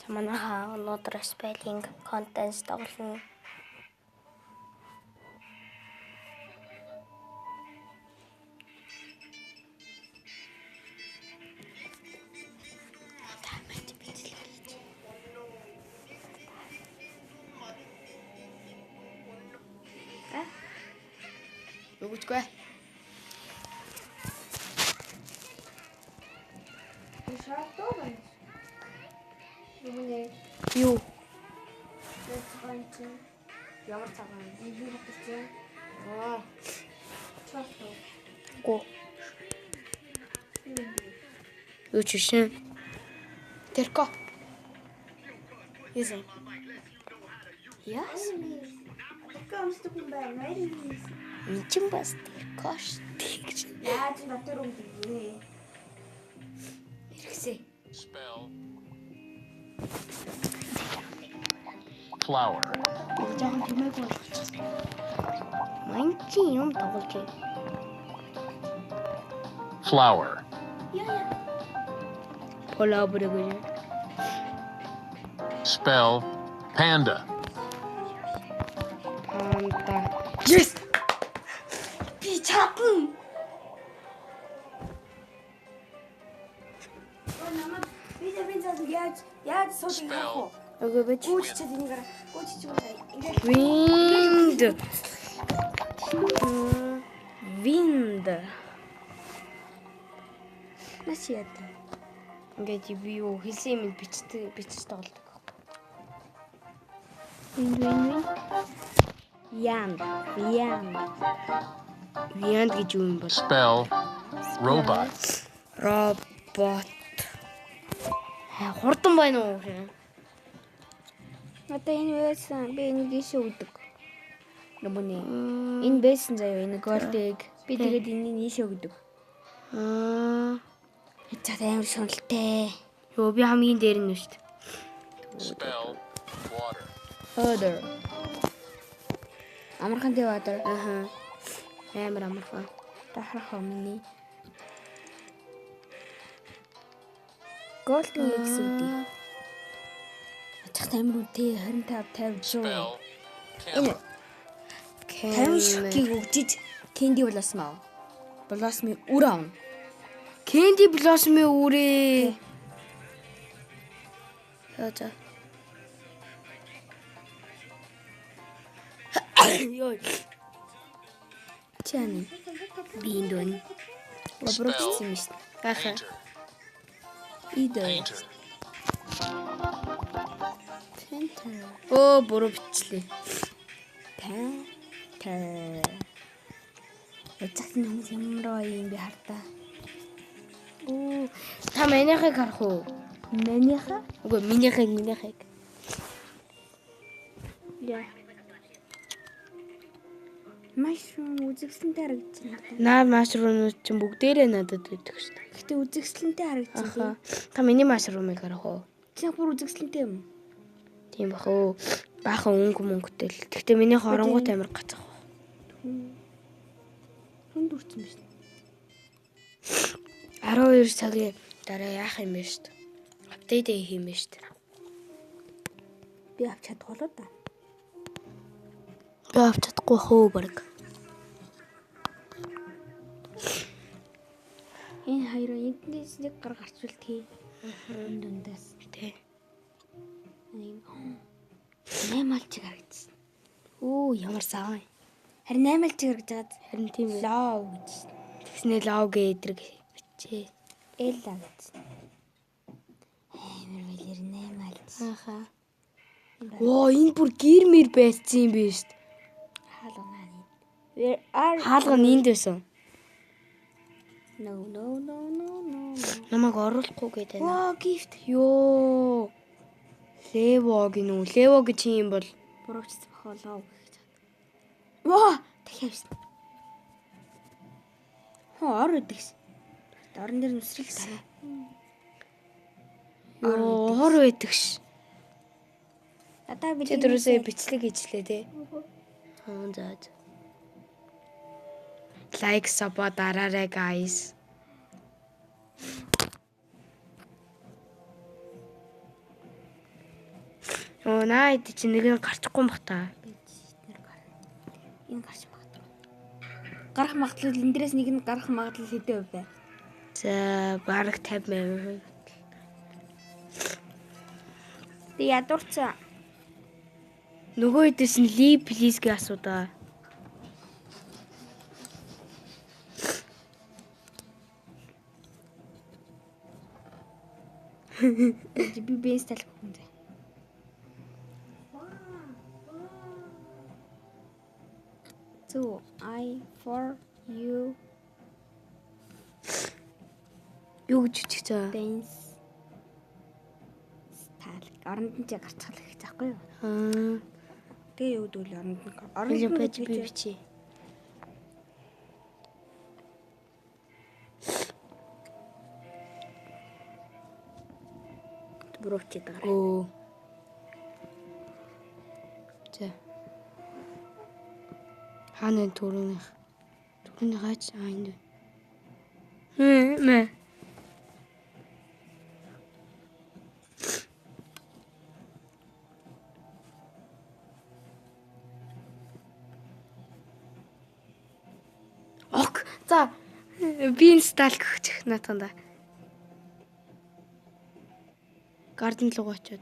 Манайха өнөөдөр spelling contest тоглоно. Өгөөчгүй. Шаардсан байна. Юу? Ямар цагаан? Юу гэж юм? Аа. Чаардсан. Го. Юу ч шин. Тэрко. Яасан? Яс? Камстук юм байна. Мичин бас тэркош тэгж. Яаж натэр үгүй. Хэрэгсээ. Spell. Flower. Жаахан тэмээг болгочихсон. Манчи юм тоглож байна. Flower. Полабрэг үү? Spell. Panda. Панда. Yes. Би чадна. Намайг яаж сууж яах вэ? Өгөө бич. Гүйчихэд энийгээр гүйчиж байгаа. Ингээд Wind. Wind. Маш яд. Ингээд би юу хэлсэн юм бичиж тоглодог. Wind. Янд. Янд гэж юу юм бол? Spell. Robot. Робот. Хурдан байна уу? Одоо энэ байсан. Би энийг ийшээ өгдөг. Нэмүний. Энэ байсан заяа энэ голдыг. Би тэгээд энийг ийшээ өгдөг. Цаад амар шуналтай. Юу би хамгийн дээр нь шүү дээ. Spell. Water. Other. Амархан дээ water. Аха. Амар амархан. Тахрах өмнө. Голдын XUD. Ачах амар үнэтэй 25 50 жоо. Spell. Энэ Camel. 50 ширхгийг өгчиж Candy Blossom аа. Blossom-ы үр аавна. Candy Blossom-ы үрээ. За. Йой. Чааны. Биндон. Лабораторич юм шүү. Аха. Painter. Идэ. Painter. Painter. Оо буруу бичлээ. Painter. Ячаад юм ямар юм бэ хартаа. Оо та манийхыг харах уу? Манийха? Үгүй минийхыг. Яа. Mushroom үзэгсэлэнтэй харагдчихна. Наа машрумууд чинь бүгдээрээ надад өгдөг шүү дээ. Гэтэ үзэгсэлэнтэй харагдчихна. Аха. Та миний машрумыг харах уу? Чи бүр үзэгсэлэнтэй юм. Тийм бах уу. Баахан мөнгөтэй л. Гэхдээ миний хоронгууд амар гацах. Хүнд үрцэн биш. 12 цагийн дараа яах юм бэ шүү дээ. Апдейт хийх юм бэ шүү дээ. Би авч чадах болоо да. Би авч чадахгүй хөө баг. Энэ хоёроо эндээс нэг гар гарчултгий. Энэ дундаас. Тэ. Нэг 8 алчиг харагдсан. Оо ямар саваа. Харин 8 алчиг харагдаад Харин тийм ээ. лоо гэж. Тэгснээ лог эдрэг бичээ. Элла гэсэн. Амар велэр 8 алч. Аха. Оо энэ бүр гэрмэр байцсан юм биш үү? Хаалганы. Where are Хаалга нь энд байсан. No. Намайг оруулахгүй гэдэг. Wow, gift. Йоо. Лево гинүү. Лево гэж юм бол Бурууч бахолоо гэж. Ваа, дахиад. Ор үдэгс. Орон дээр нүсрэл тарай. ёо хор байдаг ш. Надаа Чи дөрөөсөө бичлэг хийжлээ те. За. Лайк сабо дараарай guys. Оо наа идэ чи нэг нь гарчихгүй юм бах та. Энэ гарч магадгүй. Гарах магадлал энэ дээрээс нэг нь гарах магадлал хэдэн хувь вэ? За бараг 50%. Тэг ядуурцаа. Нөгөө идээс нь leave please гэж асуудаа. Би бенс талх хүн зэ. So I for you Юу гэж үчих цаа? dance стайл. Оронд нь ч гарцгал их заахгүй юу? Аа. Тэгээ юу дүүл оронд нь. Орон байж би бичи. Бүрөвчээд байгаа. Оо. За. Хаана төрөнийх? Төрөний гаач энд. Мэ. Ок. За. Би инсталл гэх наатанда. Гарден руу очиод.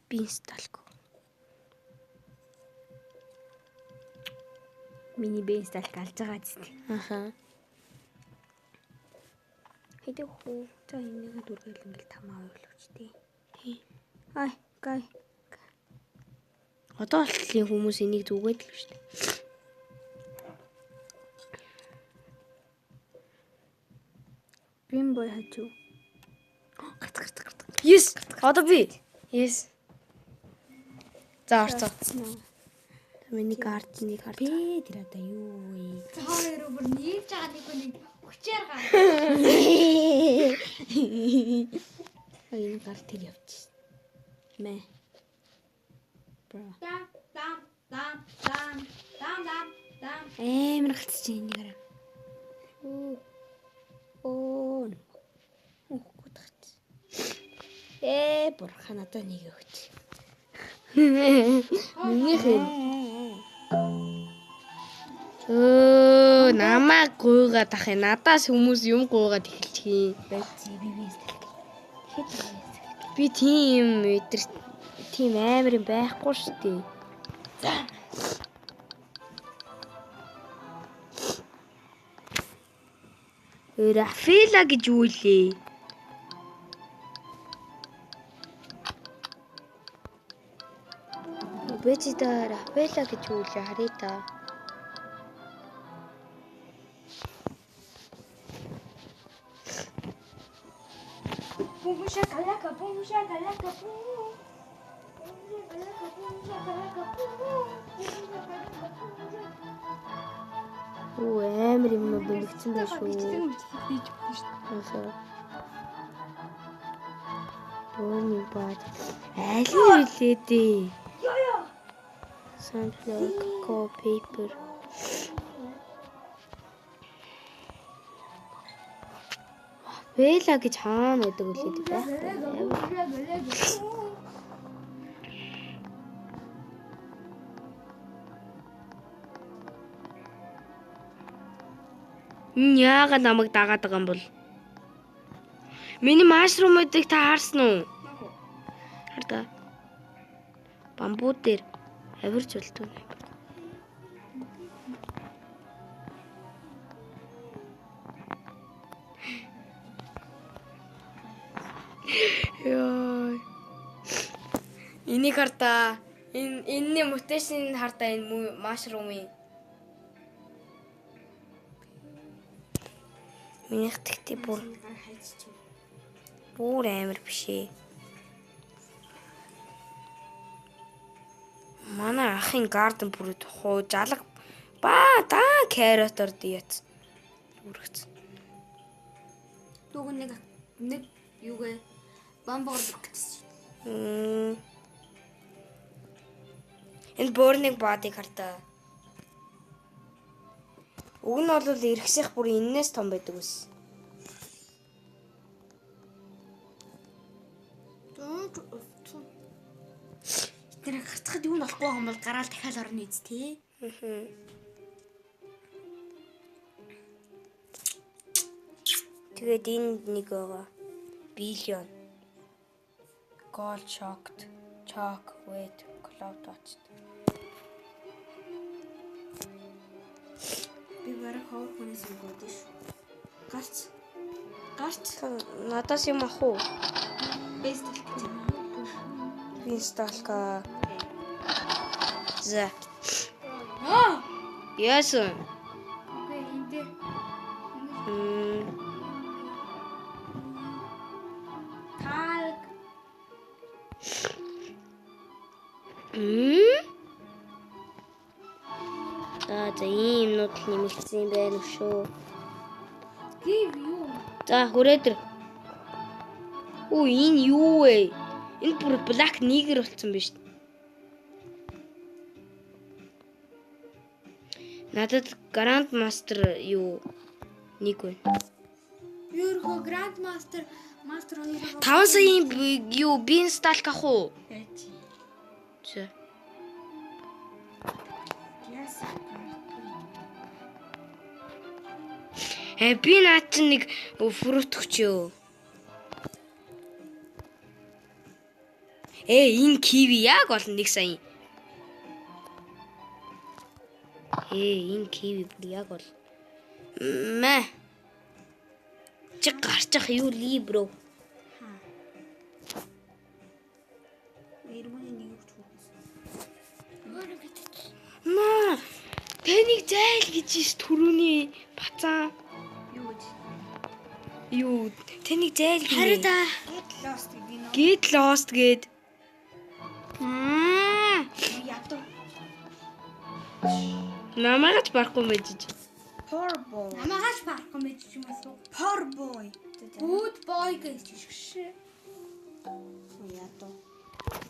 Би инсталлгүй. Миний бенс талх алж байгаа зү. Аха. Хэдэн хүү? За энийг дүргээл ингээл 5% боловчтий. Тий. Ай, гай. Одоо болтлын хүмүүс энийг зүгээд л шүү дээ. Бим бой хачуу. Гарт. Yes. Одоо би. Yes. За орцоо. Миний гардны карт. Би тэр одоо юу вэ? Хоёр өөр нийлж байгаа нэг хүчээр гар. Энэ гар тэр явчих. Мэ. Бра. Дам. Эмэр гацчих энэ гараа. Оо. Гутгач. Бурхан одоо нэг өгч. Минийх юм. Намаа гуйгаад ах юм. Надаас хүмүүс юм гуйгаад эхэлчих юм. Би бис хэд Би тийм өдр тийм амар юм байхгүй шүү дээ. Рафаэла гэж юу лээ? Бэжида Рафаэла гэж юу лээ харъя та. Бумша галака. Оо амар юм бэлэгцэн байх шүү. Бөөний бод. Аль нь үлээ дээ? Ёо. Sunflower cocoa paper. Бэла гэж хаана байдаг үлээ дээ? Яагаад намайг дагаад байгаа юм бол? Миний машрумуудыг та харсан уу? Хараа. Бамбуу дээр авирч болтгоо. Яа. Энийг хартаа. Энэний муташн хартаа энэ машрумын. Минийх тэгтээ бүр амар биш ээ. Манай ахын гарден бүрд хуу жалга даа каротор дият. Үргэц. Дүүг нэг юугээ бамбар гэсэн. Энэ борник баадыг хартаа. Уг нь бол иргэсэх бүр энээс том байдаг ус. хүн бол гараал дахиад орно үст тий. Тэгээд энэ нэг байгаа. Billion. Gold shocked. Chalk, wet, cloud touched. Би бараг ховор хүнээс өгөөд шүү. Гарч. Надаас юм ах уу? Бэст гэж. Инсталка. За. Аа. Яасан? Окей, энэ дээр таг. За ийм юмнууд л нэмэгдсэн юм байна уу шүү. Give юу? За хүрээдэр. Оо энэ юу вэ? Энэ бүр black nigger болсон биз дээ. Надад Grand Master юу нэг байна. Юурхо Grand Master 2-оо 5 саяын юу бин сталк ах уу? Байж. За. Яасан. Би наад чинь нэг фрут өгчөө. Энэ киви яг бол 1 сая. Энэ киви бүр яг бол мэ. Чи гарчих юу ли бро? Ирмэний нэг өгч хүүс. Маа. Тэнийг зайл гэж ш түрүүний бацаа. Юу гэж? Юу тэнийг зайл гэж. Хараа та. Lost гэдэг нь. Get lost гээд. Ядуу. Намаач барахгүй байж. Poor boy. намаагаач парах юм байж юм уу? Poor boy. Good boy гэж шээ. Ядуу.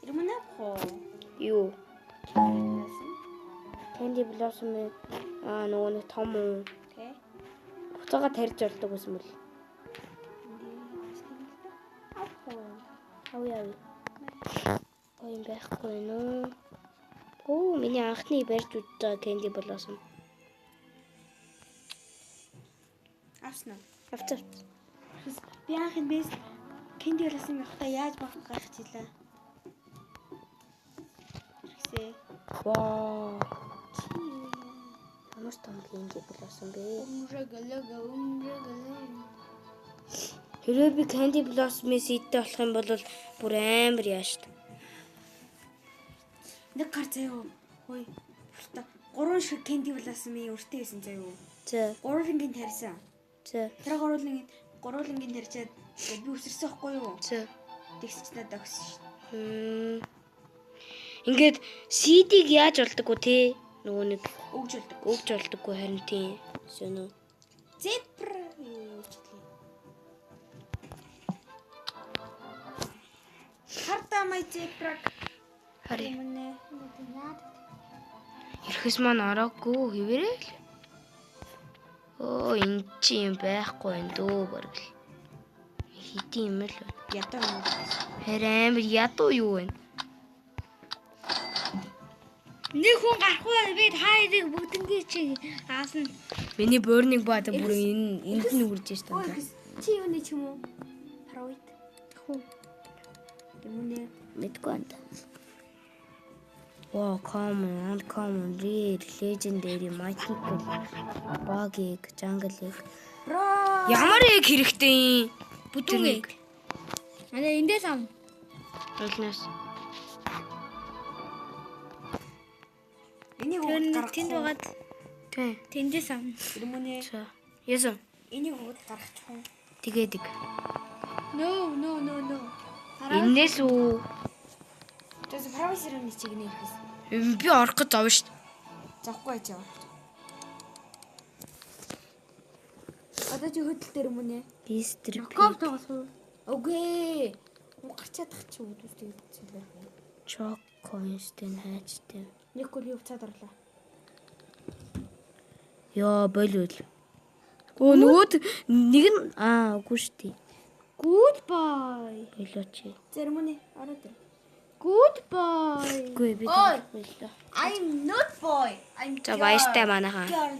Ирмэнэ хоо. Юу? Candy Blossom нөгөө нэг том уу? Тэ. Буцаага тарьж болдог юм бол. Хав яа. Ой байхгүй нөө. Оо миний анхны барьж үзэж байгаа Candy Blossom. Авснаа. Авцаа. Би анхын бэс Candy Blossom явахта яаж гарах жилээ. Ихсээ. Вау. Ямар том Candy Blossom бэ? Хэрвээ би Candy Blossom-ээс идэх болох юм бол бүр амар яаш. Нэг гар заяа. Хөөе. Бүртэ 3 шиг Candy Blossom-ийн өртөө байсан заяа. За. 3 лингийн тарьсан. За. Тэр 3 лингийн тарьчаад би үсэрсэн байхгүй юу? За. Тэгсч надад өгсөн шүү. Ингээд CD-г яаж болдог вэ те? Нөгөө нэг Өгж болдоггүй харин тийм. Шөнө. Зебра юу ч гэлээ. Харта май зебраг. Хари. Өмнө. Ирэхс маань ороогүй хэвээрээ л. Оо энэ чи юм байхгүй энэ дөө бараг л. Хитийн юм л. Ядуу юм. Харин амар ядуу юу вэ? Нэг хүн гарахгүй би хайрыг бүгднгээ чи аасна. Миний борныг баада бүр энд нь үрж штэ. Чи юуны ч юм уу? Паравит. Хөө. Өмнө Мэдгүй анд. Wow, common, uncommon, rare, legendary, mythical, bug, jungle egg. бро. Ямар egg хэрэгтэй юм? Бүдүүн egg. Манай эндээс ам. Олноос. Энийг Тэр өгд нэг гаргах. тэнд байгаад Тэ. тэндээс ам. Өмнө За. Яасан? энийг өгд гаргачих уу? Тэгээд. No. Энээс үү? Тэс парависэрийн чиг нэрхээс. Би орох гэж зовж штт. Завхгүй яа. Одоо чи хөдөл дээр өмнө. Истрик. Коп тоглох уу? Үгүй. Гарчаад тах чи үүдүүстэй зүйлээ. Чок коинстен хайчтай. Нэг гол явцаад орлоо. Яа, болвол. Оо нөгөөд нэг нь үгүй штий. Good boy. Болооч. Зэрмүний ороод ир. Good boy. Үгүй би Ой. хэлээ. I'm not boy. I'm За баяртай манайхаа. girl.